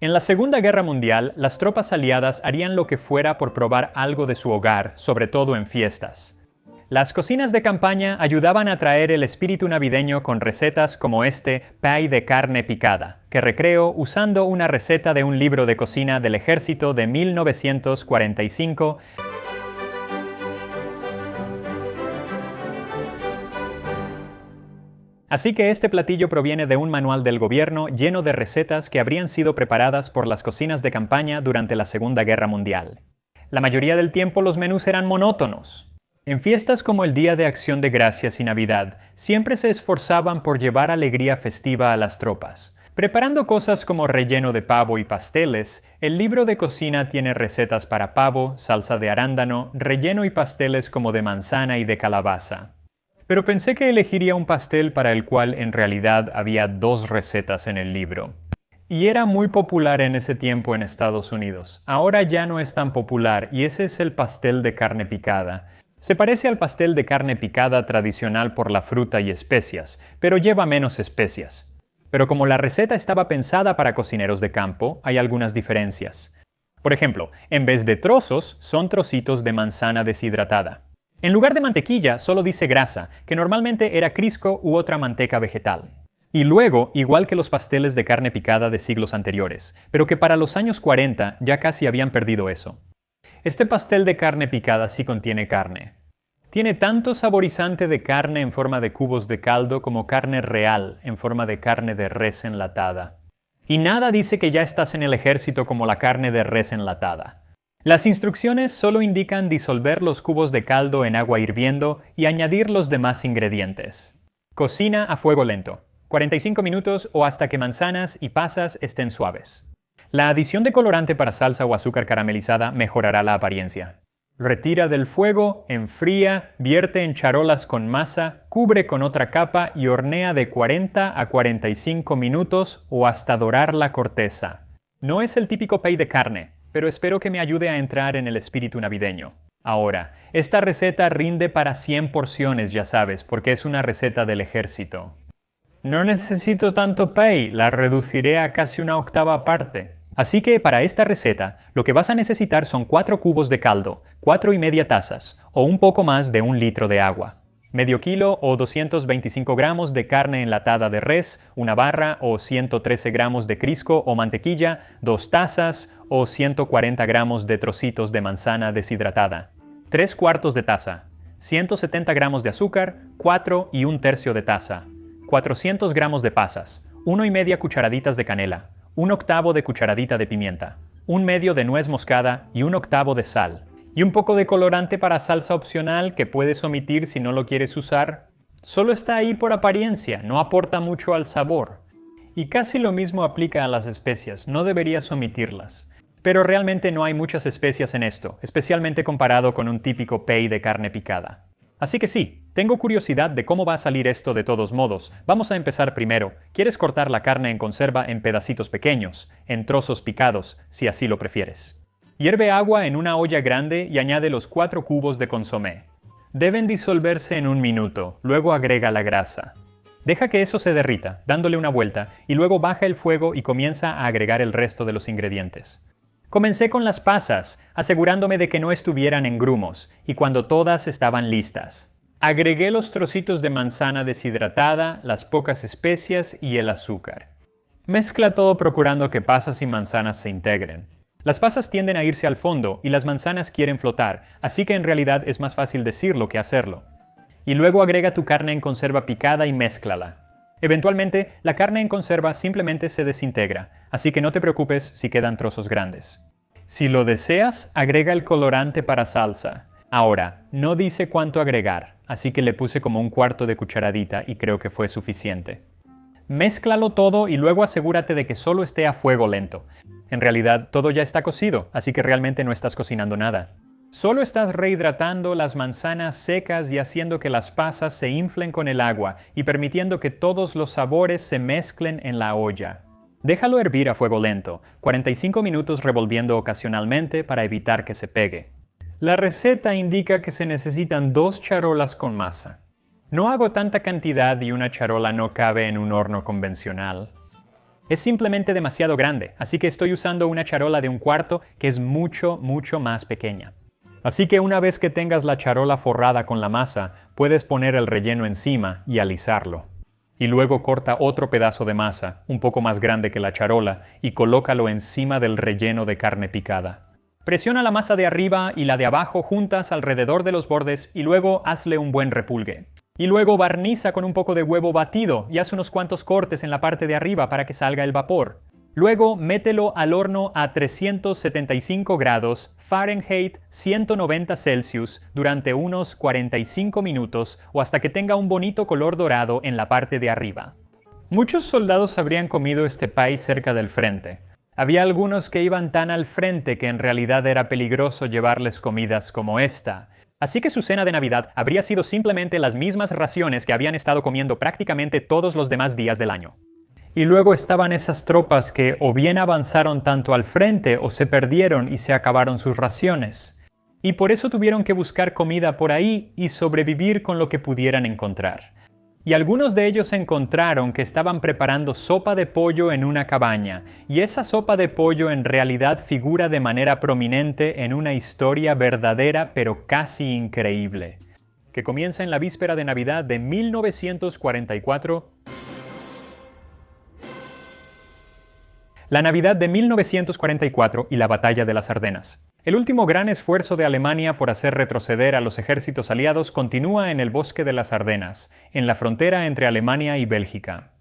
En la Segunda Guerra Mundial, las tropas aliadas harían lo que fuera por probar algo de su hogar, sobre todo en fiestas. Las cocinas de campaña ayudaban a traer el espíritu navideño con recetas como este pay de carne picada, que recreo usando una receta de un libro de cocina del ejército de 1945. Así que este platillo proviene de un manual del gobierno lleno de recetas que habrían sido preparadas por las cocinas de campaña durante la Segunda Guerra Mundial. La mayoría del tiempo los menús eran monótonos. En fiestas como el Día de Acción de Gracias y Navidad, siempre se esforzaban por llevar alegría festiva a las tropas. Preparando cosas como relleno de pavo y pasteles, el libro de cocina tiene recetas para pavo, salsa de arándano, relleno y pasteles como de manzana y de calabaza. Pero pensé que elegiría un pastel para el cual en realidad había 2 recetas en el libro. Y era muy popular en ese tiempo en Estados Unidos. Ahora ya no es tan popular y ese es el pastel de carne picada. Se parece al pastel de carne picada tradicional por la fruta y especias, pero lleva menos especias. Pero como la receta estaba pensada para cocineros de campo, hay algunas diferencias. Por ejemplo, en vez de trozos, son trocitos de manzana deshidratada. En lugar de mantequilla, solo dice grasa, que normalmente era Crisco u otra manteca vegetal. Y luego, igual que los pasteles de carne picada de siglos anteriores, pero que para los años 40 ya casi habían perdido eso. Este pastel de carne picada sí contiene carne. Tiene tanto saborizante de carne en forma de cubos de caldo como carne real en forma de carne de res enlatada. Y nada dice que ya estás en el ejército como la carne de res enlatada. Las instrucciones solo indican disolver los cubos de caldo en agua hirviendo y añadir los demás ingredientes. Cocina a fuego lento, 45 minutos o hasta que manzanas y pasas estén suaves. La adición de colorante para salsa o azúcar caramelizada mejorará la apariencia. Retira del fuego, enfría, vierte en charolas con masa, cubre con otra capa y hornea de 40 a 45 minutos o hasta dorar la corteza. No es el típico pay de carne, pero espero que me ayude a entrar en el espíritu navideño. Ahora, esta receta rinde para 100 porciones, ya sabes, porque es una receta del ejército. No necesito tanto pay, la reduciré a casi una octava parte. Así que para esta receta, lo que vas a necesitar son 4 cubos de caldo, 4,5 tazas, o un poco más de 1 litro de agua. Medio kilo o 225 gramos de carne enlatada de res, una barra o 113 gramos de Crisco o mantequilla, 2 tazas o 140 gramos de trocitos de manzana deshidratada. 3 cuartos de taza, 170 gramos de azúcar, 4 1/3 de taza. 400 gramos de pasas, 1,5 cucharaditas de canela, 1/8 de cucharadita de pimienta, 1/2 de nuez moscada y 1/8 de sal. Y un poco de colorante para salsa opcional que puedes omitir si no lo quieres usar. Solo está ahí por apariencia, no aporta mucho al sabor. Y casi lo mismo aplica a las especias, no deberías omitirlas. Pero realmente no hay muchas especias en esto, especialmente comparado con un típico pay de carne picada. Así que sí, tengo curiosidad de cómo va a salir esto de todos modos. Vamos a empezar primero. ¿Quieres cortar la carne en conserva en pedacitos pequeños, en trozos picados, si así lo prefieres? Hierve agua en una olla grande y añade los 4 cubos de consomé. Deben disolverse en 1 minuto, luego agrega la grasa. Deja que eso se derrita, dándole una vuelta, y luego baja el fuego y comienza a agregar el resto de los ingredientes. Comencé con las pasas, asegurándome de que no estuvieran en grumos, y cuando todas estaban listas. Agregué los trocitos de manzana deshidratada, las pocas especias y el azúcar. Mezcla todo procurando que pasas y manzanas se integren. Las pasas tienden a irse al fondo y las manzanas quieren flotar, así que en realidad es más fácil decirlo que hacerlo. Y luego agrega tu carne en conserva picada y mézclala. Eventualmente, la carne en conserva simplemente se desintegra, así que no te preocupes si quedan trozos grandes. Si lo deseas, agrega el colorante para salsa. Ahora, no dice cuánto agregar, así que le puse como 1/4 de cucharadita y creo que fue suficiente. Mézclalo todo y luego asegúrate de que solo esté a fuego lento. En realidad, todo ya está cocido, así que realmente no estás cocinando nada. Solo estás rehidratando las manzanas secas y haciendo que las pasas se inflen con el agua y permitiendo que todos los sabores se mezclen en la olla. Déjalo hervir a fuego lento, 45 minutos revolviendo ocasionalmente para evitar que se pegue. La receta indica que se necesitan 2 charolas con masa. No hago tanta cantidad y una charola no cabe en un horno convencional. Es simplemente demasiado grande, así que estoy usando una charola de 1/4 que es mucho, mucho más pequeña. Así que una vez que tengas la charola forrada con la masa, puedes poner el relleno encima y alisarlo. Y luego corta otro pedazo de masa, un poco más grande que la charola, y colócalo encima del relleno de carne picada. Presiona la masa de arriba y la de abajo juntas alrededor de los bordes y luego hazle un buen repulgue. Y luego barniza con un poco de huevo batido y haz unos cuantos cortes en la parte de arriba para que salga el vapor. Luego mételo al horno a 375 grados Fahrenheit 190 Celsius durante unos 45 minutos o hasta que tenga un bonito color dorado en la parte de arriba. Muchos soldados habrían comido este pie cerca del frente. Había algunos que iban tan al frente que en realidad era peligroso llevarles comidas como esta. Así que su cena de Navidad habría sido simplemente las mismas raciones que habían estado comiendo prácticamente todos los demás días del año. Y luego estaban esas tropas que o bien avanzaron tanto al frente o se perdieron y se acabaron sus raciones. Y por eso tuvieron que buscar comida por ahí y sobrevivir con lo que pudieran encontrar. Y algunos de ellos encontraron que estaban preparando sopa de pollo en una cabaña, y esa sopa de pollo en realidad figura de manera prominente en una historia verdadera pero casi increíble, que comienza en la víspera de Navidad de 1944. La Navidad de 1944 y la Batalla de las Ardenas. El último gran esfuerzo de Alemania por hacer retroceder a los ejércitos aliados continúa en el bosque de las Ardenas, en la frontera entre Alemania y Bélgica.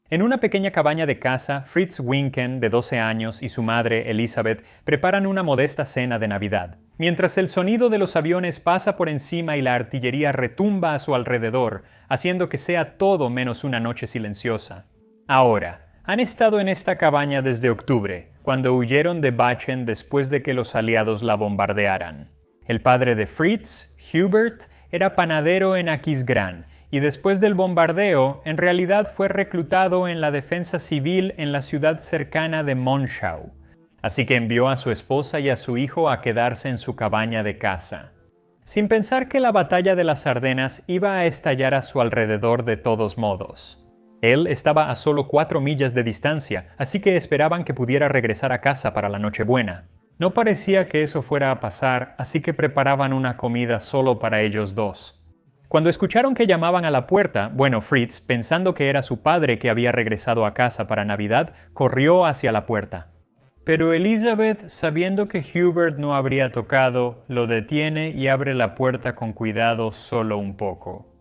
En una pequeña cabaña de caza, Fritz Winken, de 12 años, y su madre, Elisabeth, preparan una modesta cena de Navidad. Mientras el sonido de los aviones pasa por encima y la artillería retumba a su alrededor, haciendo que sea todo menos una noche silenciosa. Ahora, han estado en esta cabaña desde octubre, cuando huyeron de Bachen después de que los aliados la bombardearan. El padre de Fritz, Hubert, era panadero en Aquisgrán, y después del bombardeo, en realidad fue reclutado en la defensa civil en la ciudad cercana de Monschau. Así que envió a su esposa y a su hijo a quedarse en su cabaña de caza, sin pensar que la batalla de las Ardenas iba a estallar a su alrededor de todos modos. Él estaba a solo 4 millas de distancia, así que esperaban que pudiera regresar a casa para la Nochebuena. No parecía que eso fuera a pasar, así que preparaban una comida solo para ellos dos. Cuando escucharon que llamaban a la puerta, Fritz, pensando que era su padre que había regresado a casa para Navidad, corrió hacia la puerta. Pero Elisabeth, sabiendo que Hubert no habría tocado, lo detiene y abre la puerta con cuidado solo un poco.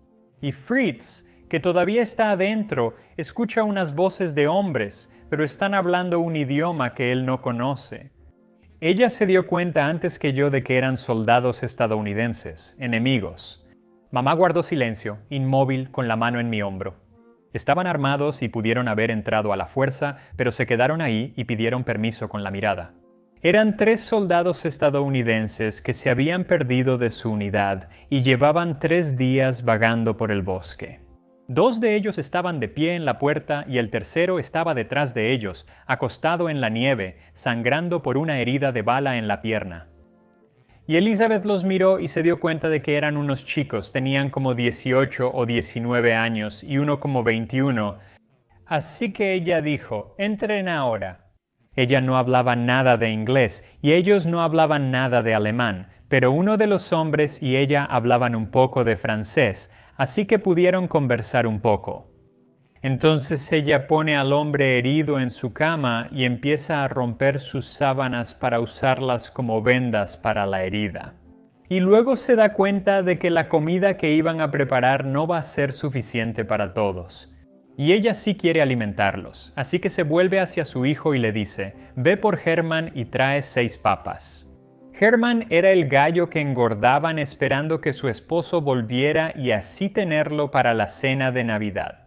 Y Fritz, que todavía está adentro, escucha unas voces de hombres, pero están hablando un idioma que él no conoce. Ella se dio cuenta antes que yo de que eran soldados estadounidenses, enemigos. Mamá guardó silencio, inmóvil, con la mano en mi hombro. Estaban armados y pudieron haber entrado a la fuerza, pero se quedaron ahí y pidieron permiso con la mirada. Eran 3 soldados estadounidenses que se habían perdido de su unidad y llevaban 3 días vagando por el bosque. 2 de ellos estaban de pie en la puerta y el tercero estaba detrás de ellos, acostado en la nieve, sangrando por una herida de bala en la pierna. Y Elisabeth los miró y se dio cuenta de que eran unos chicos, tenían como 18 o 19 años y uno como 21. Así que ella dijo, entren ahora. Ella no hablaba nada de inglés y ellos no hablaban nada de alemán, pero uno de los hombres y ella hablaban un poco de francés, así que pudieron conversar un poco. Entonces ella pone al hombre herido en su cama y empieza a romper sus sábanas para usarlas como vendas para la herida. Y luego se da cuenta de que la comida que iban a preparar no va a ser suficiente para todos. Y ella sí quiere alimentarlos, así que se vuelve hacia su hijo y le dice, ve por Hermann y trae 6 papas. Hermann era el gallo que engordaban esperando que su esposo volviera y así tenerlo para la cena de Navidad.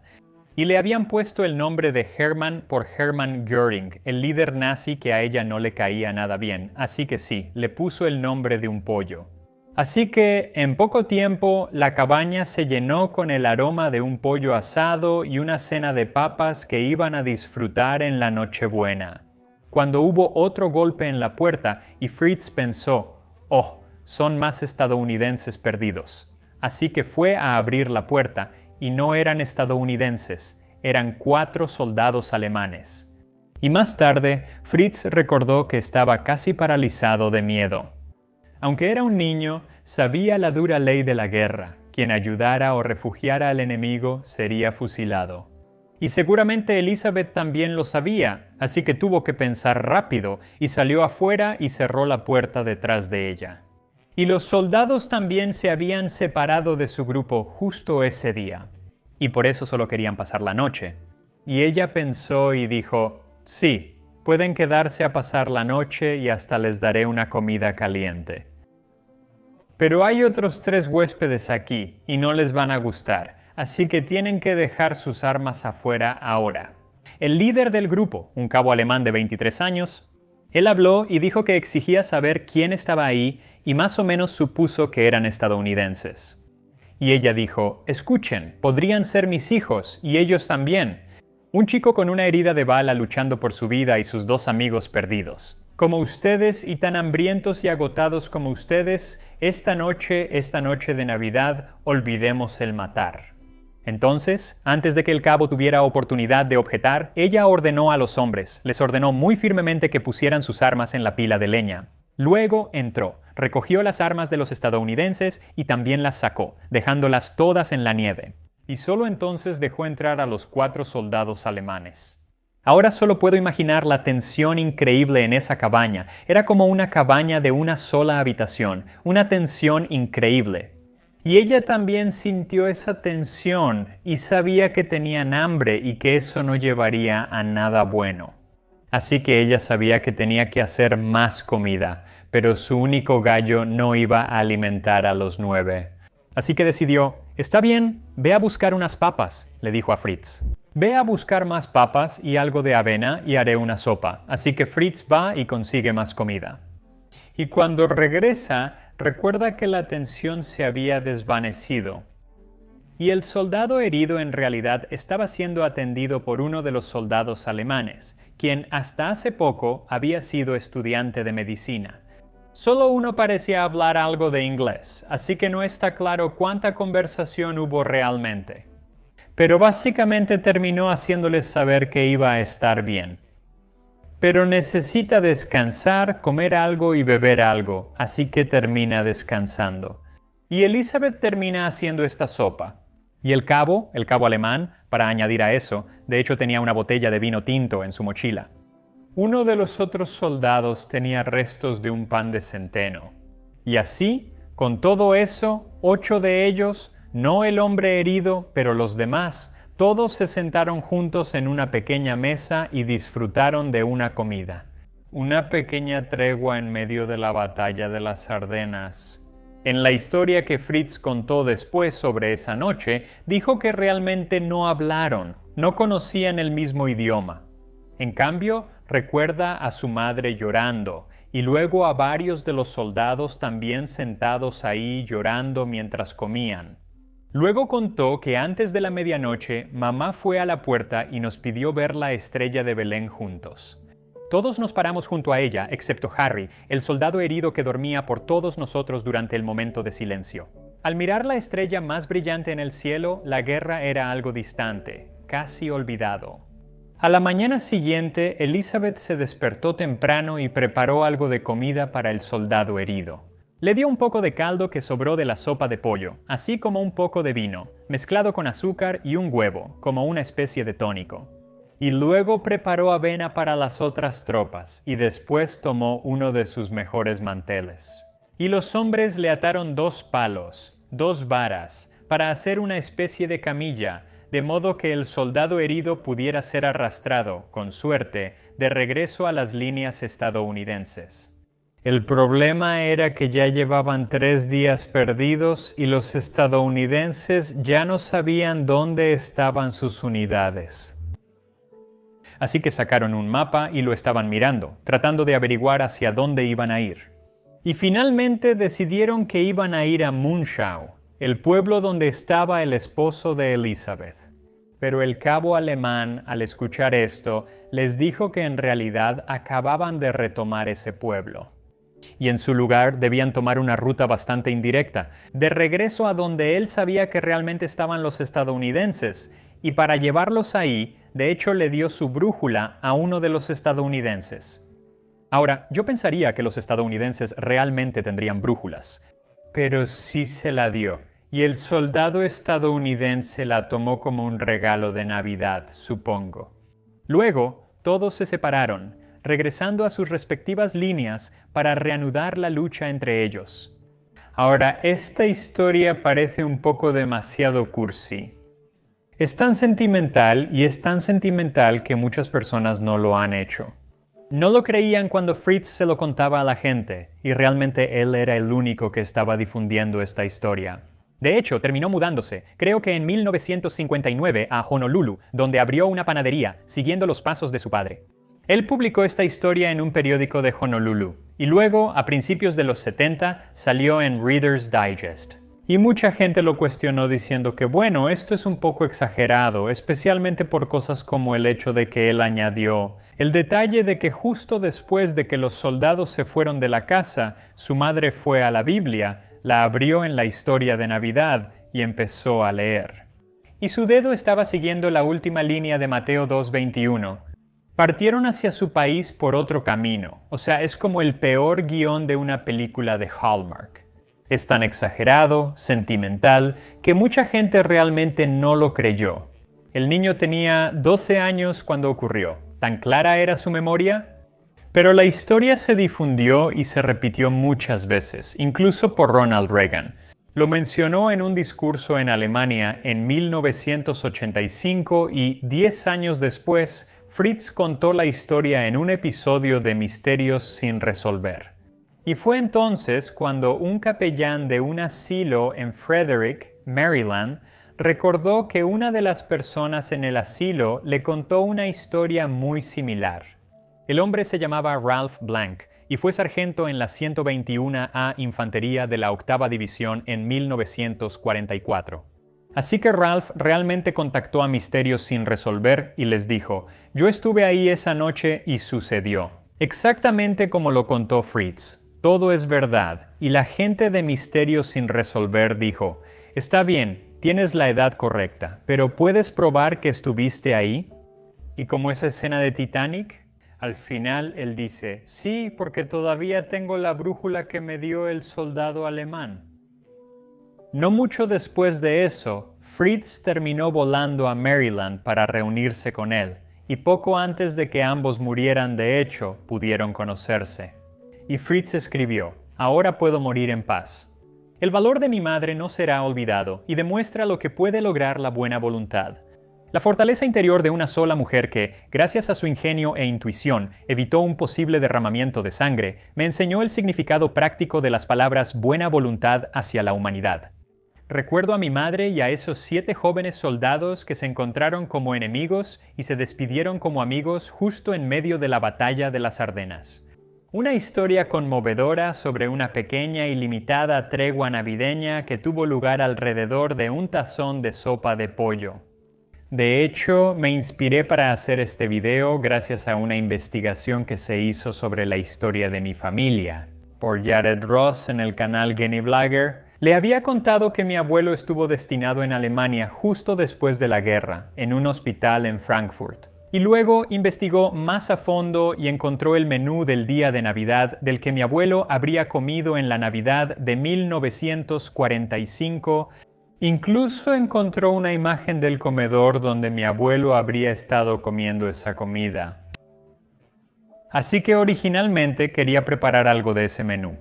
Y le habían puesto el nombre de Hermann por Hermann Göring, el líder nazi que a ella no le caía nada bien, así que sí, le puso el nombre de un pollo. Así que, en poco tiempo, la cabaña se llenó con el aroma de un pollo asado y una cena de papas que iban a disfrutar en la Nochebuena. Cuando hubo otro golpe en la puerta y Fritz pensó, «Oh, son más estadounidenses perdidos». Así que fue a abrir la puerta y no eran estadounidenses, eran 4 soldados alemanes. Y más tarde, Fritz recordó que estaba casi paralizado de miedo. Aunque era un niño, sabía la dura ley de la guerra. Quien ayudara o refugiara al enemigo sería fusilado. Y seguramente Elizabeth también lo sabía, así que tuvo que pensar rápido y salió afuera y cerró la puerta detrás de ella. Y los soldados también se habían separado de su grupo justo ese día. Y por eso solo querían pasar la noche. Y ella pensó y dijo, sí, pueden quedarse a pasar la noche y hasta les daré una comida caliente. Pero hay otros 3 huéspedes aquí y no les van a gustar, así que tienen que dejar sus armas afuera ahora. El líder del grupo, un cabo alemán de 23 años, él habló y dijo que exigía saber quién estaba ahí y más o menos supuso que eran estadounidenses. Y ella dijo, escuchen, podrían ser mis hijos y ellos también. Un chico con una herida de bala luchando por su vida y sus 2 amigos perdidos. Como ustedes y tan hambrientos y agotados como ustedes, esta noche de Navidad, olvidemos el matar. Entonces, antes de que el cabo tuviera oportunidad de objetar, ella ordenó a los hombres, les ordenó muy firmemente que pusieran sus armas en la pila de leña. Luego entró, recogió las armas de los estadounidenses y también las sacó, dejándolas todas en la nieve. Y solo entonces dejó entrar a los 4 soldados alemanes. Ahora solo puedo imaginar la tensión increíble en esa cabaña. Era como una cabaña de una sola habitación, una tensión increíble. Y ella también sintió esa tensión y sabía que tenían hambre y que eso no llevaría a nada bueno. Así que ella sabía que tenía que hacer más comida, pero su único gallo no iba a alimentar a los 9. Así que decidió, está bien, ve a buscar unas papas, le dijo a Fritz. Ve a buscar más papas y algo de avena y haré una sopa. Así que Fritz va y consigue más comida. Y cuando regresa, recuerda que la tensión se había desvanecido. Y el soldado herido en realidad estaba siendo atendido por uno de los soldados alemanes, quien hasta hace poco había sido estudiante de medicina. Solo uno parecía hablar algo de inglés, así que no está claro cuánta conversación hubo realmente. Pero básicamente terminó haciéndoles saber que iba a estar bien. Pero necesita descansar, comer algo y beber algo, así que termina descansando. Y Elizabeth termina haciendo esta sopa. Y el cabo alemán, para añadir a eso, de hecho tenía una botella de vino tinto en su mochila. Uno de los otros soldados tenía restos de un pan de centeno. Y así, con todo eso, 8 de ellos, no el hombre herido, pero los demás, todos se sentaron juntos en una pequeña mesa y disfrutaron de una comida. Una pequeña tregua en medio de la batalla de las Ardenas. En la historia que Fritz contó después sobre esa noche, dijo que realmente no hablaron, no conocían el mismo idioma. En cambio, recuerda a su madre llorando, y luego a varios de los soldados también sentados ahí llorando mientras comían. Luego contó que antes de la medianoche, mamá fue a la puerta y nos pidió ver la estrella de Belén juntos. Todos nos paramos junto a ella, excepto Harry, el soldado herido que dormía por todos nosotros durante el momento de silencio. Al mirar la estrella más brillante en el cielo, la guerra era algo distante, casi olvidado. A la mañana siguiente, Elizabeth se despertó temprano y preparó algo de comida para el soldado herido. Le dio un poco de caldo que sobró de la sopa de pollo, así como un poco de vino, mezclado con azúcar y un huevo, como una especie de tónico. Y luego preparó avena para las otras tropas, y después tomó uno de sus mejores manteles. Y los hombres le ataron 2 palos, 2 varas, para hacer una especie de camilla, de modo que el soldado herido pudiera ser arrastrado, con suerte, de regreso a las líneas estadounidenses. El problema era que ya llevaban 3 días perdidos y los estadounidenses ya no sabían dónde estaban sus unidades. Así que sacaron un mapa y lo estaban mirando, tratando de averiguar hacia dónde iban a ir. Y finalmente decidieron que iban a ir a Munschau, el pueblo donde estaba el esposo de Elizabeth. Pero el cabo alemán, al escuchar esto, les dijo que en realidad acababan de retomar ese pueblo. Y en su lugar debían tomar una ruta bastante indirecta, de regreso a donde él sabía que realmente estaban los estadounidenses, y para llevarlos ahí, de hecho le dio su brújula a uno de los estadounidenses. Ahora, yo pensaría que los estadounidenses realmente tendrían brújulas, pero sí se la dio, y el soldado estadounidense la tomó como un regalo de Navidad, supongo. Luego, todos se separaron, regresando a sus respectivas líneas para reanudar la lucha entre ellos. Ahora, esta historia parece un poco demasiado cursi. Es tan sentimental y es tan sentimental que muchas personas no lo han hecho. No lo creían cuando Fritz se lo contaba a la gente, y realmente él era el único que estaba difundiendo esta historia. De hecho, terminó mudándose, creo que en 1959, a Honolulu, donde abrió una panadería, siguiendo los pasos de su padre. Él publicó esta historia en un periódico de Honolulu, y luego, a principios de los 70, salió en Reader's Digest. Y mucha gente lo cuestionó diciendo que bueno, esto es un poco exagerado, especialmente por cosas como el hecho de que él añadió el detalle de que justo después de que los soldados se fueron de la casa, su madre fue a la Biblia, la abrió en la historia de Navidad y empezó a leer. Y su dedo estaba siguiendo la última línea de Mateo 2:21. Partieron hacia su país por otro camino, o sea, es como el peor guión de una película de Hallmark. Es tan exagerado, sentimental, que mucha gente realmente no lo creyó. El niño tenía 12 años cuando ocurrió. ¿Tan clara era su memoria? Pero la historia se difundió y se repitió muchas veces, incluso por Ronald Reagan. Lo mencionó en un discurso en Alemania en 1985 y 10 años después, Fritz contó la historia en un episodio de Misterios sin resolver. Y fue entonces cuando un capellán de un asilo en Frederick, Maryland, recordó que una de las personas en el asilo le contó una historia muy similar. El hombre se llamaba Ralph Blank y fue sargento en la 121A Infantería de la 8ª División en 1944. Así que Ralph realmente contactó a Misterios sin resolver y les dijo, yo estuve ahí esa noche y sucedió. Exactamente como lo contó Fritz. Todo es verdad, y la gente de Misterios sin resolver dijo, está bien, tienes la edad correcta, pero ¿puedes probar que estuviste ahí? Y como esa escena de Titanic, al final él dice, sí, porque todavía tengo la brújula que me dio el soldado alemán. No mucho después de eso, Fritz terminó volando a Maryland para reunirse con él, y poco antes de que ambos murieran de hecho, pudieron conocerse. Y Fritz escribió, ahora puedo morir en paz. El valor de mi madre no será olvidado y demuestra lo que puede lograr la buena voluntad. La fortaleza interior de una sola mujer que, gracias a su ingenio e intuición, evitó un posible derramamiento de sangre, me enseñó el significado práctico de las palabras buena voluntad hacia la humanidad. Recuerdo a mi madre y a esos 7 jóvenes soldados que se encontraron como enemigos y se despidieron como amigos justo en medio de la batalla de las Ardenas. Una historia conmovedora sobre una pequeña y limitada tregua navideña que tuvo lugar alrededor de un tazón de sopa de pollo. De hecho, me inspiré para hacer este video gracias a una investigación que se hizo sobre la historia de mi familia. Por Jared Ross en el canal Genny Blogger, le había contado que mi abuelo estuvo destinado en Alemania justo después de la guerra, en un hospital en Frankfurt. Y luego investigó más a fondo y encontró el menú del día de Navidad del que mi abuelo habría comido en la Navidad de 1945. Incluso encontró una imagen del comedor donde mi abuelo habría estado comiendo esa comida. Así que originalmente quería preparar algo de ese menú.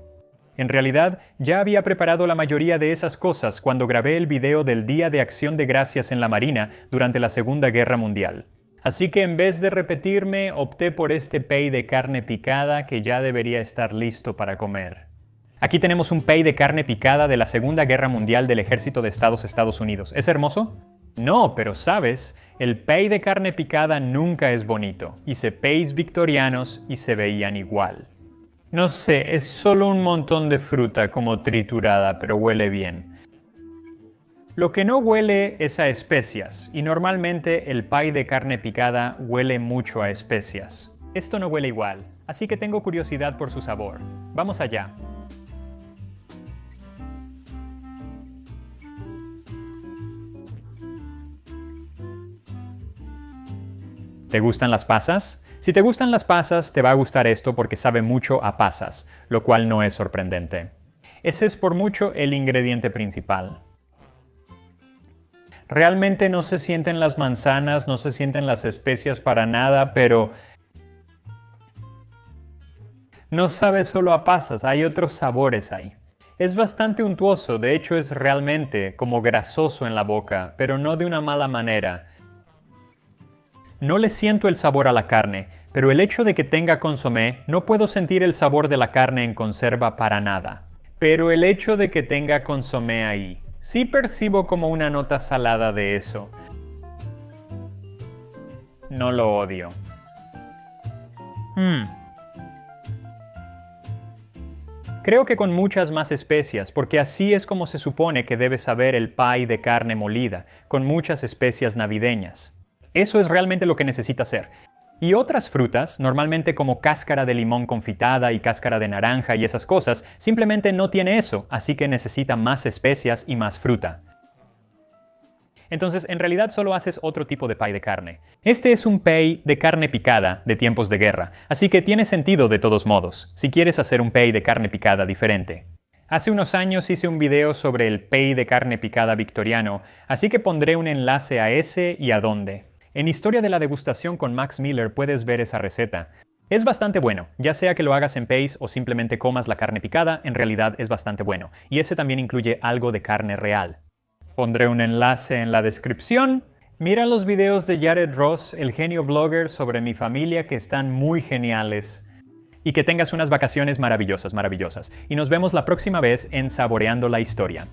En realidad, ya había preparado la mayoría de esas cosas cuando grabé el video del Día de Acción de Gracias en la Marina durante la Segunda Guerra Mundial. Así que en vez de repetirme, opté por este pay de carne picada que ya debería estar listo para comer. Aquí tenemos un pay de carne picada de la Segunda Guerra Mundial del Ejército de Estados Unidos. ¿Es hermoso? No, pero sabes, el pay de carne picada nunca es bonito. Hice pays victorianos y se veían igual. No sé, es solo un montón de fruta como triturada, pero huele bien. Lo que no huele es a especias, y normalmente el pie de carne picada huele mucho a especias. Esto no huele igual, así que tengo curiosidad por su sabor. Vamos allá. ¿Te gustan las pasas? Si te gustan las pasas, te va a gustar esto porque sabe mucho a pasas, lo cual no es sorprendente. Ese es por mucho el ingrediente principal. Realmente no se sienten las manzanas, no se sienten las especias para nada, pero no sabe solo a pasas, hay otros sabores ahí. Es bastante untuoso, de hecho es realmente como grasoso en la boca, pero no de una mala manera. No le siento el sabor a la carne, pero el hecho de que tenga consomé, no puedo sentir el sabor de la carne en conserva para nada. Pero el hecho de que tenga consomé ahí, sí percibo como una nota salada de eso. No lo odio. Creo que con muchas más especias, porque así es como se supone que debe saber el pie de carne molida, con muchas especias navideñas. Eso es realmente lo que necesita hacer. Y otras frutas, normalmente como cáscara de limón confitada y cáscara de naranja y esas cosas, simplemente no tiene eso, así que necesita más especias y más fruta. Entonces, en realidad solo haces otro tipo de pie de carne. Este es un pie de carne picada de tiempos de guerra, así que tiene sentido de todos modos, si quieres hacer un pie de carne picada diferente. Hace unos años hice un video sobre el pie de carne picada victoriano, así que pondré un enlace a ese y a dónde. En Historia de la Degustación con Max Miller puedes ver esa receta. Es bastante bueno, ya sea que lo hagas en pies o simplemente comas la carne picada, en realidad es bastante bueno. Y ese también incluye algo de carne real. Pondré un enlace en la descripción. Mira los videos de Jared Ross, el genio blogger, sobre mi familia que están muy geniales. Y que tengas unas vacaciones maravillosas, maravillosas. Y nos vemos la próxima vez en Saboreando la Historia.